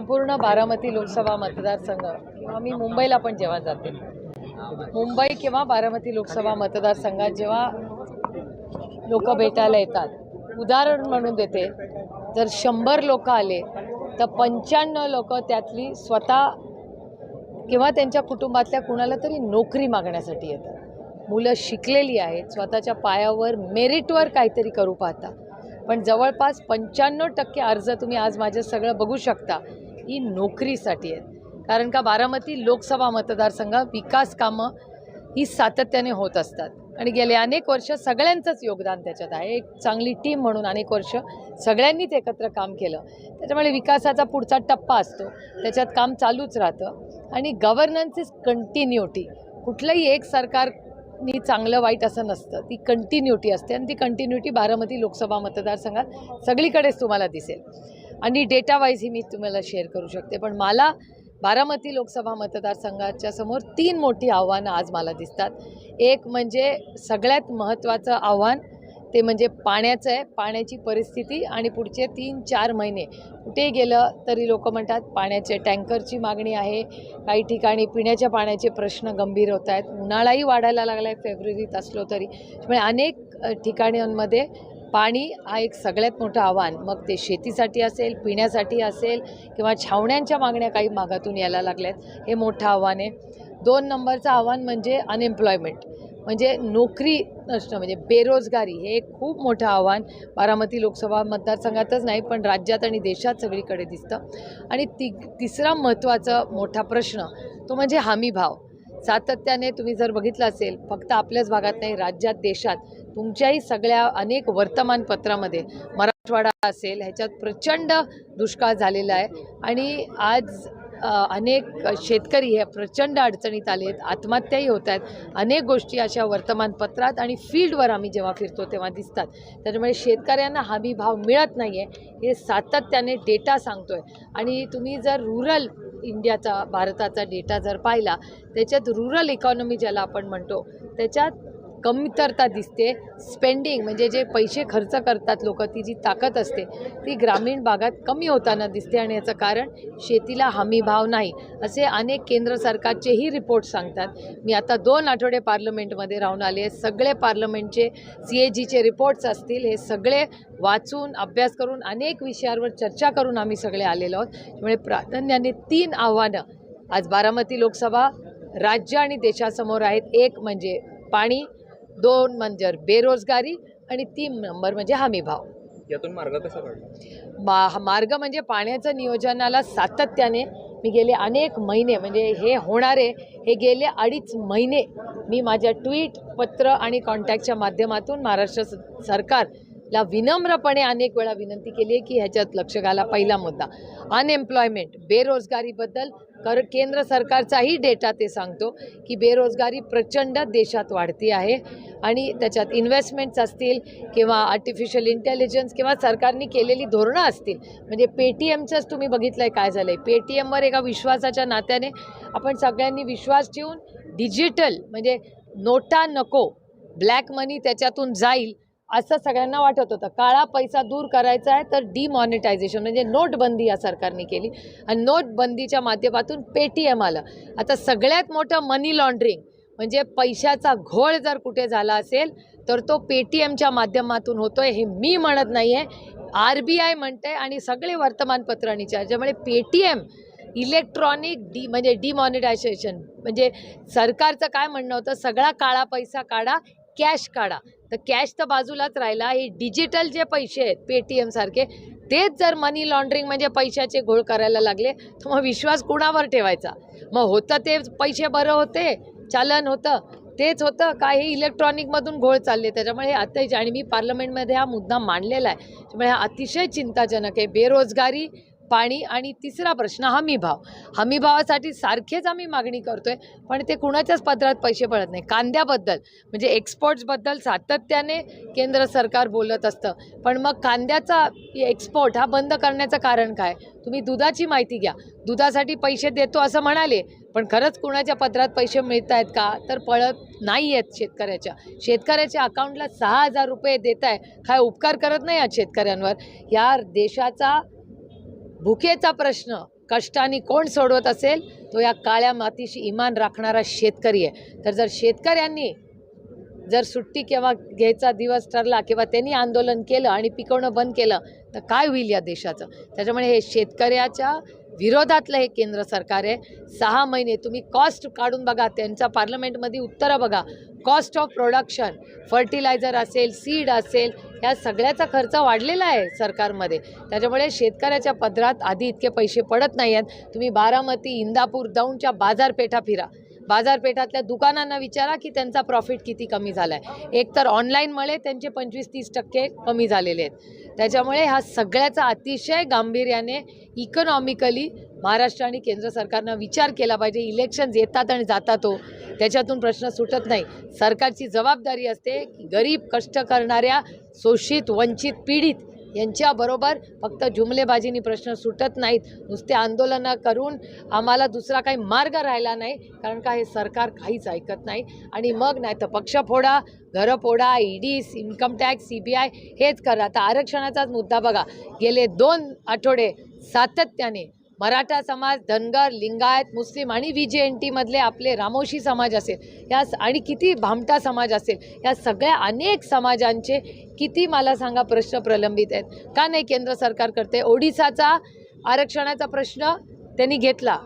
संपूर्ण बारामती लोकसभा मतदारसंघ किंवा मी मुंबईला पण जेव्हा जाते, मुंबई किंवा बारामती लोकसभा मतदारसंघात जेव्हा लोक भेटायला येतात, उदाहरण म्हणून देते, जर 100 लोक आले तर 95 लोक त्यातली स्वतः किंवा त्यांच्या कुटुंबातल्या कुणाला तरी नोकरी मागण्यासाठी येतात। मुलं शिकलेली आहेत, स्वतःच्या पायावर मेरिटवर काहीतरी करू पाहता, पण जवळपास 95% अर्ज तुम्ही आज माझे सगळं बघू शकता ही नोकरीसाठी आहेत। कारण का बारामती लोकसभा मतदारसंघ विकास कामं ही सातत्याने होत असतात आणि गेले अनेक वर्ष सगळ्यांचंच योगदान त्याच्यात आहे। एक चांगली टीम म्हणून अनेक वर्ष सगळ्यांनीच एकत्र काम केलं, त्याच्यामुळे विकासाचा पुढचा टप्पा असतो, त्याच्यात काम चालूच राहतं आणि गव्हर्नन्स इज कंटिन्युटी। कुठलंही एक सरकार नी चांगलं वाईट असं नसतं, ती कंटिन्युटी असते आणि ती कंटिन्युटी बारामती लोकसभा मतदारसंघात सगळीकडेच तुम्हाला दिसेल आणि डेटा वाईज ही मी तुम्हाला शेअर करू शकते। पण मला बारामती लोकसभा मतदारसंघाच्या समोर 3 मोठी आव्हानं आज मला दिसतात। एक म्हणजे सगळ्यात महत्त्वाचं आव्हान ते म्हणजे पाण्याचं आहे, पाण्याची परिस्थिती आणि पुढचे 3-4 महिने कुठे गेलं तरी लोक म्हणतात पाण्याचे टँकरची मागणी आहे, काही ठिकाणी पिण्याच्या पाण्याचे प्रश्न गंभीर होत आहेत, उन्हाळाही वाढायला लागला आहे फेब्रुवारीत असलो तरी, त्यामुळे अनेक ठिकाणांमध्ये पाणी हा एक सगळ्यात मोठं आव्हान, मग ते शेतीसाठी असेल, पिण्यासाठी असेल किंवा छावण्यांच्या मागण्या काही भागातून यायला लागल्यात, हे मोठं आव्हान आहे। 2 नंबरचं आव्हान म्हणजे अनएम्प्लॉयमेंट, म्हणजे नोकरी नसणं, म्हणजे बेरोजगारी, हे एक खूप मोठं आव्हान बारामती लोकसभा मतदारसंघातच नाही पण राज्यात आणि देशात सगळीकडे दिसतं। आणि तिसरा महत्त्वाचा मोठा प्रश्न तो म्हणजे हमी भाव। सातत्याने तुम्ही जर बघितलं असेल, फक्त आपल्याच भागात नाही, राज्यात देशात तुमच्याही सगळ्या अनेक वर्तमानपत्रामध्ये मराठवाडा असेल ह्याच्यात प्रचंड दुष्काळ झालेला आहे आणि आज अनेक शेतकरी हे प्रचंड अडचणीत आले आहेत, आत्महत्याही होत आहेत, अनेक गोष्टी अशा वर्तमानपत्रात आणि फील्डवर आम्ही जेव्हा फिरतो तेव्हा दिसतात। त्याच्यामुळे शेतकऱ्यांना हमी भाव मिळत नाही आहे हे सातत्याने डेटा सांगतो आहे। आणि तुम्ही जर रूरल इंडियाचा भारताचा डेटा जर पाहिला, त्याच्यात रूरल इकॉनॉमी ज्याला आपण म्हणतो त्याच्यात कमतरता दिसते। स्पेंडिंग म्हणजे जे पैसे खर्च करतात लोक, ती जी ताकद असते ती ग्रामीण भागात कमी होताना दिसते आणि याचं कारण शेतीला हमी भाव नाही असे अनेक केंद्र सरकारचेही रिपोर्ट सांगतात। मी आता 2 आठवडे पार्लमेंटमध्ये राहून आले, सगळे पार्लमेंटचे CAGचे रिपोर्ट्स असतील हे सगळे वाचून अभ्यास करून अनेक विषयावर चर्चा करून आम्ही सगळे आलेलो आहोत। त्यामुळे प्राधान्याने 3 आव्हानं आज बारामती लोकसभा राज्य आणि देशासमोर आहेत। एक म्हणजे पाणी, 2 म्हणजे बेरोजगारी आणि 3 नंबर म्हणजे हमी भाव। यातून मार्ग कसा काढला? मार्ग म्हणजे पाण्याचं नियोजनाला सातत्याने मी गेले अनेक महिने, म्हणजे हे होणारे हे गेले 2.5 महिने मी माझ्या ट्विट, पत्र आणि कॉन्टॅक्टच्या माध्यमातून महाराष्ट्र सरकारला विनम्रपणे अनेक वेळा विनंती केली आहे की ह्याच्यात लक्ष घाला। पहिला मुद्दा अनएम्प्लॉयमेंट, बेरोजगारीबद्दल केंद्र सरकारचाही डेटा ते सांगतो की बेरोजगारी प्रचंड देशात वाढती आहे आणि त्याच्यात इन्व्हेस्टमेंट्स असतील किंवा आर्टिफिशियल इंटेलिजन्स किंवा सरकारने केलेली धोरणं असतील, म्हणजे पेटीएमचंच तुम्ही बघितलं आहे काय झालं आहे। पेटीएमवर एका विश्वासाच्या नात्याने आपण सगळ्यांनी विश्वास ठेवून डिजिटल म्हणजे नोटा नको, ब्लॅक मनी त्याच्यातून जाईल असं सगळ्यांना वाटत होतं। काळा पैसा दूर करायचा आहे तर डिमॉनिटायझेशन म्हणजे नोटबंदी या सरकारने केली आणि नोटबंदीच्या माध्यमातून पेटीएम आलं। आता सगळ्यात मोठं मनी लॉन्ड्रिंग म्हणजे पैशाचा घोळ जर कुठे झाला असेल तर तो पेटीएमच्या माध्यमातून होतोय, हे मी म्हणत नाही आहे, RBI म्हणते आणि सगळे वर्तमानपत्रांनी। त्याच्यामुळे पेटीएम इलेक्ट्रॉनिक म्हणजे डिमॉनिटायझेशन म्हणजे सरकारचं काय म्हणणं होतं, सगळा काळा पैसा काढा, कॅश काढा, तर कॅश तर बाजूलाच राहिला, हे डिजिटल जे पैसे आहेत पेटीएम सारखे तेच जर मनी लॉन्ड्रिंग म्हणजे पैशाचे घोळ करायला लागले तर मग विश्वास कुणावर ठेवायचा? मग होतं ते पैसे बरं होते, चालन होतं तेच होतं का हे इलेक्ट्रॉनिकमधून घोळ चालले? त्याच्यामुळे हे अतिशय, आणि मी पार्लमेंटमध्ये हा मुद्दा मांडलेला आहे, त्यामुळे हा अतिशय चिंताजनक आहे। बेरोजगारी, पाणी आणि तिसरा प्रश्न हमी भाव। हमी भावासाठी सारखेच आम्ही मागणी करतोय पण ते कुणाच्याच पदरात पैसे पडत नाही। कांद्याबद्दल म्हणजे एक्सपोर्ट्सबद्दल सातत्याने केंद्र सरकार बोलत असतं, पण मग कांद्याचा एक्सपोर्ट हा बंद करण्याचं कारण काय? तुम्ही दुधाची माहिती घ्या, दुधासाठी पैसे देतो असं म्हणाले, पण खरंच कुणाच्या पदरात पैसे मिळत आहेत का? तर पळत नाही आहेत शेतकऱ्याच्या अकाउंटला 6,000 रुपये देत आहे, काय उपकार करत नाही आज शेतकऱ्यांवर? या देशाचा भुकेचा प्रश्न कष्टाने कोण सोडवत असेल तो या काळ्या मातीशी इमान राखणारा शेतकरी आहे. तर जर शेतकऱ्यांनी जर सुट्टी केव्हा घ्यायचा दिवस ठरला किंवा त्यांनी आंदोलन केलं आणि पिकवणं बंद केलं तर काय होईल या देशाचं. त्याच्यामुळे हे शेतकऱ्याच्या विरोधातलं हे केंद्र सरकार आहे. 6 महिने तुम्ही कॉस्ट काढून बघा, त्यांच्या पार्लमेंटमध्ये उत्तरं बघा. कॉस्ट ऑफ प्रोडक्शन, फर्टिलायझर असेल, सीड असेल, या सगळ्याचा खर्च वाढलेला आहे सरकारमध्ये. त्याच्यामुळे शेतकऱ्याच्या पदरात आधी इतके पैसे पडत नाही आहेत. तुम्ही बारामती, इंदापूर, दौंडच्या बाजारपेठा फिरा. बाजारपेठातल्या दुकानांना विचारा की त्यांचा प्रॉफिट किती कमी झाला आहे. एकतर ऑनलाईनमुळे त्यांचे 25-30% कमी झालेले आहेत. त्याच्यामुळे ह्या सगळ्याचा अतिशय गांभीर्याने इकॉनॉमिकली महाराष्ट्र आणि केंद्र सरकारनं विचार केला पाहिजे. इलेक्शन्स येतात आणि जातात हो, त्याच्यातून प्रश्न सुटत नाही. सरकारची जबाबदारी असते की गरीब, कष्ट करणाऱ्या, शोषित, वंचित, पीडित यांच्याबरोबर फक्त जुमलेबाजीनी प्रश्न सुटत नाहीत. नुसते आंदोलनं करून आम्हाला दुसरा काही मार्ग राहिला नाही, कारण का हे सरकार काहीच ऐकत नाही. आणि मग नाही तर पक्ष फोडा, घरं फोडा, ईडी, इन्कम टॅक्स, CBI हेच करा. आता आरक्षणाचाच मुद्दा बघा. गेले 2 आठवडे सातत्याने मराठा समाज, धनगर, लिंगायत, मुस्लिम आणि VJNT मधले आपले रामोशी समाज असेल, या आणि किती भामटा समाज असेल, या सगळ्या अनेक समाजांचे किती मला सांगा प्रश्न प्रलंबित आहेत. का नाही केंद्र सरकार करते. ओडिसाचा आरक्षणाचा प्रश्न त्यांनी घेतला,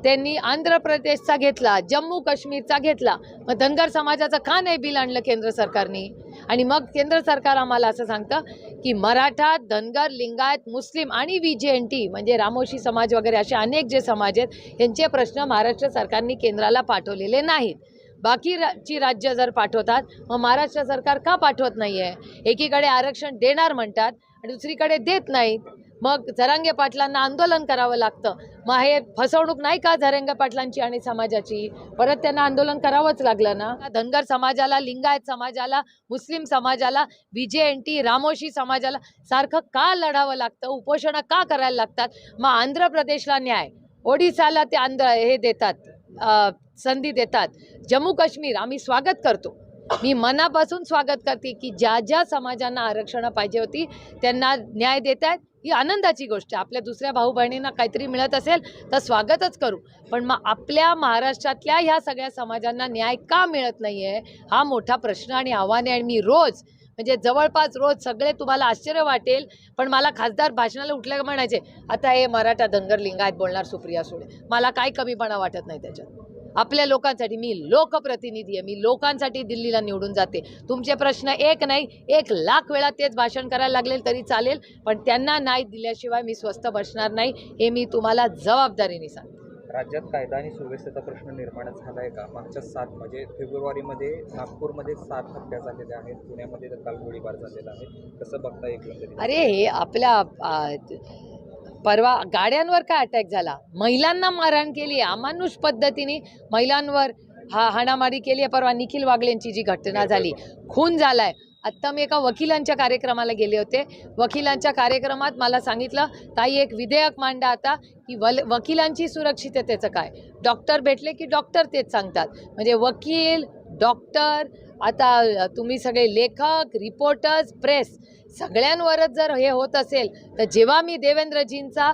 त्यांनी आंध्र प्रदेशचा घेतला, जम्मू काश्मीरचा घेतला. मग धनगर समाजाचं का नाही बिल आणलं केंद्र सरकारने. आणि मग केंद्र सरकार आम्हाला असं सांगतं की मराठा, धनगर, लिंगायत, मुस्लिम आणि VJNT म्हणजे रामोशी समाज वगैरे असे अनेक जे समाज आहेत यांचे प्रश्न महाराष्ट्र सरकारने केंद्राला पाठवलेले नाहीत. बाकीची राज्य जर पाठवतात मग महाराष्ट्र सरकार का पाठवत नाही आहे. एकीकडे आरक्षण देणार म्हणतात आणि दुसरीकडे देत नाहीत. मग झरांगे पाटलांना आंदोलन करावं लागतं. मग हे फसवणूक नाही का झरांगे पाटलांची आणि समाजाची. परत त्यांना आंदोलन करावंच लागलं ना. धनगर समाजाला, लिंगायत समाजाला, मुस्लिम समाजाला, VJNT, रामोशी समाजाला सारखं का लढावं लागतं, उपोषणं का करायला लागतात. मग आंध्र प्रदेशला न्याय, ओडिसाला ते हे देतात, संधी देतात. जम्मू काश्मीर आम्ही स्वागत करतो. मी मनापासून स्वागत करते की ज्या ज्या समाजांना आरक्षण पाहिजे होती त्यांना न्याय देत आहेत. ही आनंदाची गोष्ट आहे. आपल्या दुसऱ्या भाऊ बहिणींना काहीतरी मिळत असेल तर स्वागतच करू. पण मग आपल्या महाराष्ट्रातल्या ह्या सगळ्या समाजांना न्याय का मिळत नाही आहे हा मोठा प्रश्न आणि आव्हान आहे. आणि मी रोज म्हणजे जवळपास रोज सगळे तुम्हाला आश्चर्य वाटेल पण मला खासदार भाषणाला उठल्या म्हणायचे आता हे मराठा, धनगर, लिंगायत बोलणार सुप्रिया सुळे. मला काय कमीपणा वाटत नाही त्याच्यात. आपल्या लोकांसाठी मी लोकप्रतिनिधी आहे. मी लोकांसाठी दिल्लीला निवडून जाते. तुमचे प्रश्न एक नाही 1,00,000 वेळा तेच भाषण करायला लागले तरी चालेल, पण त्यांना नाही दिल्याशिवाय मी स्वस्थ बसणार नाही हे मी तुम्हाला जबाबदारीने सांगते. राज्यात कायदा आणि सुव्यवस्थेचा प्रश्न निर्माण झाला आहे का. मागच्या 7 म्हणजे फेब्रुवारीमध्ये नागपूरमध्ये 7 हत्या झालेल्या आहेत, पुण्यामध्ये काल गोळीबार झालेला आहे. कसं बघता एकंदरीत. अरे हे आपल्या परवा गाड्यांवर काय अटॅक झाला, महिलांना मारहाण केली, अमानुष पद्धतीने महिलांवर हाणामारी केली आहे. परवा निखिल वागलेंची जी घटना झाली, खून झालाय. आत्ता मी एका वकिलांच्या कार्यक्रमाला गेले होते. वकिलांच्या कार्यक्रमात मला सांगितलं ताई एक विधेयक मांडा आता की वकिलांची सुरक्षिततेचं काय. डॉक्टर भेटले की डॉक्टर तेच सांगतात. म्हणजे वकील, डॉक्टर, आता तुम्ही सगळे लेखक, रिपोर्टर्स, प्रेस सगळ्यांवरच जर हे होत असेल तर जेव्हा मी देवेंद्रजींचा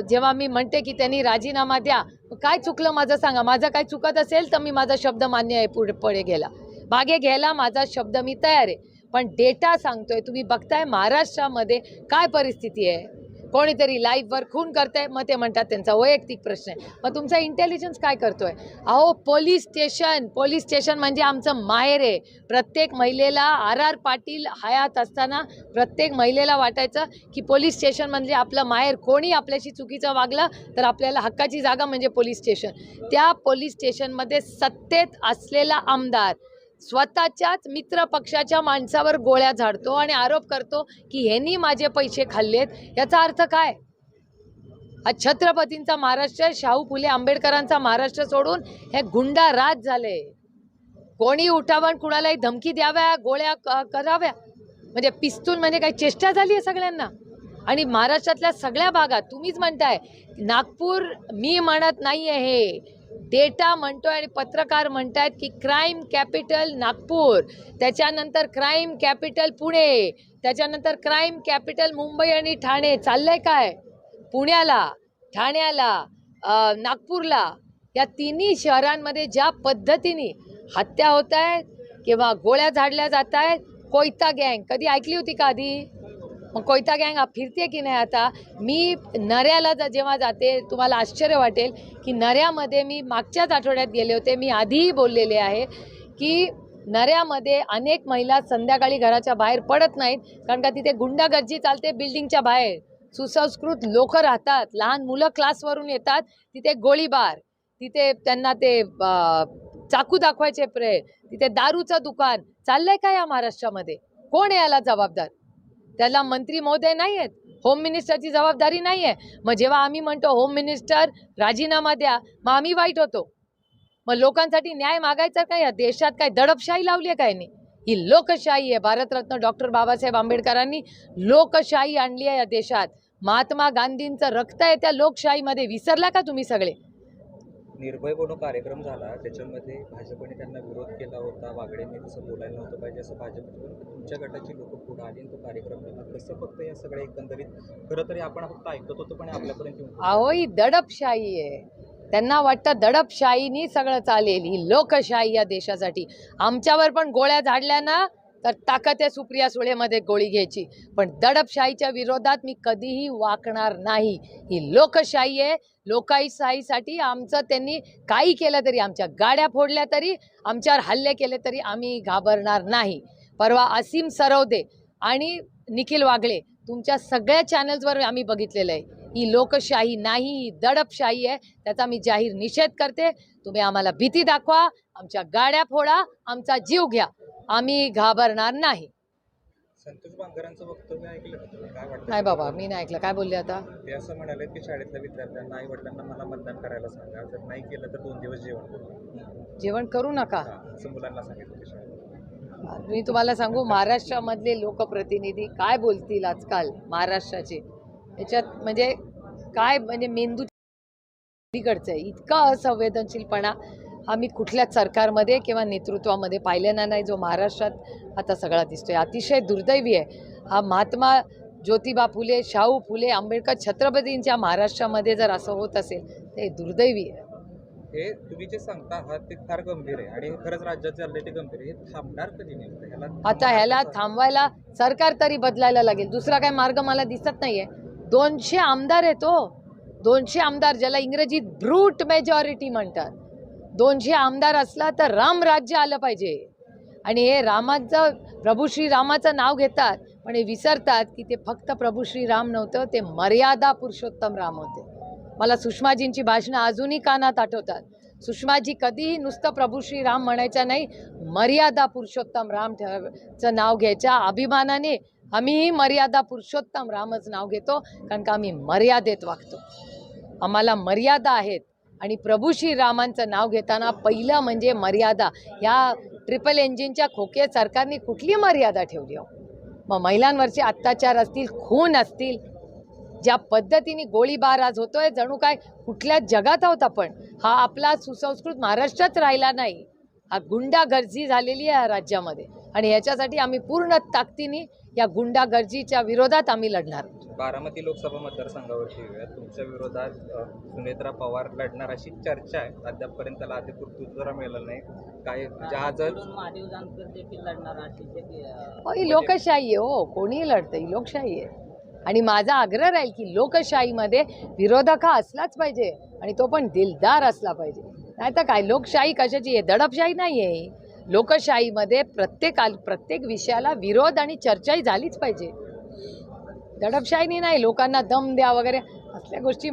जेव्हा मी म्हणते की त्यांनी राजीनामा द्या, काय चुकलं माझं सांगा. माझं काय चुकत असेल तर मी माझा शब्द मान्य आहे, पुढे गेला मागे घ्यायला माझा शब्द मी तयार आहे. पण डेटा सांगतोय. तुम्ही बघताय महाराष्ट्रामध्ये काय परिस्थिती आहे. कोणीतरी लाईव्हवर खून करतंय मग ते म्हणतात त्यांचा वैयक्तिक प्रश्न आहे. मग तुमचा इंटेलिजन्स काय करतोय. अहो पोलीस स्टेशन म्हणजे आमचं माहेर आहे. प्रत्येक महिलेला RR पाटील हयात असताना प्रत्येक महिलेला वाटायचं की पोलीस स्टेशन म्हणजे आपलं माहेर. कोणी आपल्याशी चुकीचं वागलं तर आपल्याला हक्काची जागा म्हणजे पोलीस स्टेशन. त्या पोलीस स्टेशनमध्ये सत्तेत असलेला आमदार स्वतःच्याच मित्र पक्षाच्या माणसावर गोळ्या झाडतो आणि आरोप करतो की ह्यांनी माझे पैसे खाल्लेत. याचा अर्थ काय. हा छत्रपतींचा महाराष्ट्र, शाहू फुले आंबेडकरांचा महाराष्ट्र सोडून हे गुंडा राज झाले. कोणी उठावं, कुणालाही धमकी द्याव्या, गोळ्या कराव्या, म्हणजे पिस्तूल म्हणजे काही चेष्टा झाली आहे सगळ्यांना. आणि महाराष्ट्रातल्या सगळ्या भागात तुम्हीच म्हणताय. नागपूर मी म्हणत नाही आहे, हे डेटा म्हणतोय आणि पत्रकार म्हणतायत की क्राईम कॅपिटल नागपूर, त्याच्यानंतर क्राईम कॅपिटल पुणे, त्याच्यानंतर क्राईम कॅपिटल मुंबई आणि ठाणे. चाललंय काय. पुण्याला ठाण्याला, नागपूरला, या तिन्ही शहरांमध्ये ज्या पद्धतीने हत्या होत आहेत किंवा गोळ्या झाडल्या जात आहेत, कोयता गँग कधी ऐकली होती का आधी? मग कोयता गँग फिरते की नाही आता? मी नऱ्याला जेव्हा जाते तुम्हाला आश्चर्य वाटेल की नऱ्यामध्ये मी मागच्याच आठवड्यात गेले होते. मी आधीही बोललेले आहे की नऱ्यामध्ये अनेक महिला संध्याकाळी घराच्या बाहेर पडत नाहीत कारण का तिथे गुंडागर्दी चालते. बिल्डिंगच्या बाहेर सुसंस्कृत लोक राहतात, लहान मुलं क्लासवरून येतात, तिथे गोळीबार, तिथे त्यांना ते चाकू दाखवायचे तिथे दारूचं दुकान चाललंय का या महाराष्ट्रामध्ये? कोण आहे याला जबाबदार? त्याला मंत्री महोदय नाही आहेत, होम मिनिस्टरची जबाबदारी नाही आहे. मग जेव्हा आम्ही म्हणतो होम मिनिस्टर राजीनामा द्या, मग आम्ही वाईट होतो. मग लोकांसाठी न्याय मागायचा काय? या देशात काय दडपशाही लावली आहे काय? नाही, ही लोकशाही आहे. भारतरत्न डॉक्टर बाबासाहेब आंबेडकरांनी लोकशाही आणली आहे या देशात. महात्मा गांधींचं रक्त आहे त्या लोकशाहीमध्ये. विसरला का तुम्ही सगळे? निर्भय बनू कार्यक्रम झाला, त्याच्यामध्ये भाजपने त्यांना विरोध केला होता. वागडेंनी तसं बोलायला नव्हतं पाहिजे असं भाजपने, तुमच्या गटाची लोक पुढे आली आणि तो कार्यक्रम झाला. कसं फक्त या सगळ्या एकंदरीत खरं तरी आपण फक्त ऐकत होतो पण आपल्यापर्यंत येऊन अहो, ही दडपशाही आहे. त्यांना वाटतं दडपशाहीनी सगळं चालेल. ही लोकशाही या देशासाठी. आमच्यावर पण गोळ्या झाडल्या ना तर ताकद आहे सुप्रिया सुळेमध्ये गोळी घ्यायची, पण दडपशाहीच्या विरोधात मी कधीही वाकणार नाही. ही लोकशाही आहे. लोकशाहीसाठी आमचं त्यांनी काही केलं तरी, आमच्या गाड्या फोडल्या तरी, आमच्यावर हल्ले केले तरी आम्ही घाबरणार नाही. परवा असीम सरवदे आणि निखिल वागळे तुमच्या सगळ्या चॅनल्सवर आम्ही बघितलेलं आहे. ही लोकशाही नाही, ही दडपशाही आहे. त्याचा मी जाहीर निषेध करते. तुम्ही आम्हाला भीती दाखवा, आमच्या गाड्या फोडा, आमचा जीव घ्या, आम्ही घाबरणार नाही. संतोष बांगरांचं वक्तव्य ऐकलं का तुम्ही? काय वाटतं? नाही बाबा, मी नाही ऐकलं. काय बोलले आता? ते असं म्हणाले की शाळेतल्या विद्यार्थ्यांना आई वडिलांना मला मतदान करायला सांगा, जर नाही केलं तर 2 दिवस जेवण करू. जेवण करू नका असं मुलांना सांगितलं ते शाळेत. मी तुम्हाला सांगू, महाराष्ट्रामधले लोकप्रतिनिधी काय बोलतील आजकाल महाराष्ट्राचे, याच्यात म्हणजे काय, म्हणजे मेंदू बिघडचं आहे. इतका असंवेदनशीलपणा आम्ही कुठल्याच सरकारमध्ये किंवा नेतृत्वामध्ये पाहिलेला नाही जो महाराष्ट्रात आता सगळा दिसतोय. अतिशय दुर्दैवी आहे. हा महात्मा ज्योतिबा फुले, शाहू फुले, आंबेडकर, छत्रपतींच्या महाराष्ट्रामध्ये जर असं होत असेल तर हे दुर्दैवी आहे. हे तुम्ही जे सांगता आहात ते फार गंभीर आहे आणि हे खरंच राज्यात चाललंय ते गंभीर आहे. हे थांबणार कधी नेमकं? आता ह्याला थांबवायला सरकार तरी बदलायला लागेल. दुसरा काय मार्ग मला दिसत नाहीये. 200 आमदार आहेत हो, 200 आमदार, ज्याला इंग्रजीत ब्रूट मेजॉरिटी म्हणतात. 200 आमदार असला तर राम राज्य आलं पाहिजे. आणि हे रामाचं, प्रभू श्रीरामाचं नाव घेतात पण हे विसरतात की ते फक्त प्रभू श्रीराम नव्हतं, ते मर्यादा पुरुषोत्तम राम होते. मला सुषमाजींची भाषणं अजूनही कानात आठवतात. सुषमाजी कधीही नुसतं प्रभू श्रीराम म्हणायच्या नाही, मर्यादा पुरुषोत्तम रामचं नाव घ्यायच्या. अभिमानाने आम्हीही मर्यादा पुरुषोत्तम रामच नाव घेतो कारण का आम्ही मर्यादेत वागतो. आम्हाला मर्यादा आहेत आणि प्रभू श्रीरामांचं नाव घेताना पहिलं म्हणजे मर्यादा. या ट्रिपल इंजिनच्या खोके सरकारने कुठली मर्यादा ठेवली हो? मग महिलांवरचे अत्याचार असतील, खून असतील, ज्या पद्धतीने गोळीबार आज होतोय जणू काय कुठल्याच जगात आहोत आपण. हा आपला सुसंस्कृत महाराष्ट्रात राहिला नाही, हा गुंडागर्दी झालेली आहे या राज्यामध्ये आणि याच्यासाठी आम्ही पूर्ण ताकदीने या गुंडागर्दीच्या विरोधात आम्ही लढणार. बारामती लोकसभा मतदारसंघावरची तुमच्या विरोधात सुनेत्रा पवार लढणार अशी चर्चा आहे. अद्यापपर्यंत त्याला अधिकृत उत्तर मिळालं नाही. काय आजच महादेव जानकर देखील लढणार ही लोकशाही आहे हो, कोणीही लढतं, ही लोकशाही आहे. आणि माझा आग्रह राहील की लोकशाहीमध्ये विरोधक हा असलाच पाहिजे आणि तो पण दिलदार असला पाहिजे. नाही तर काय लोकशाही कशाची आहे? दडपशाही नाही आहे. लोकशाहीमध्ये प्रत्येक विषयाला विरोध आणि चर्चाही झालीच पाहिजे. दडपशाहीनी नाही, लोकांना दम द्या वगैरे असल्या गोष्टी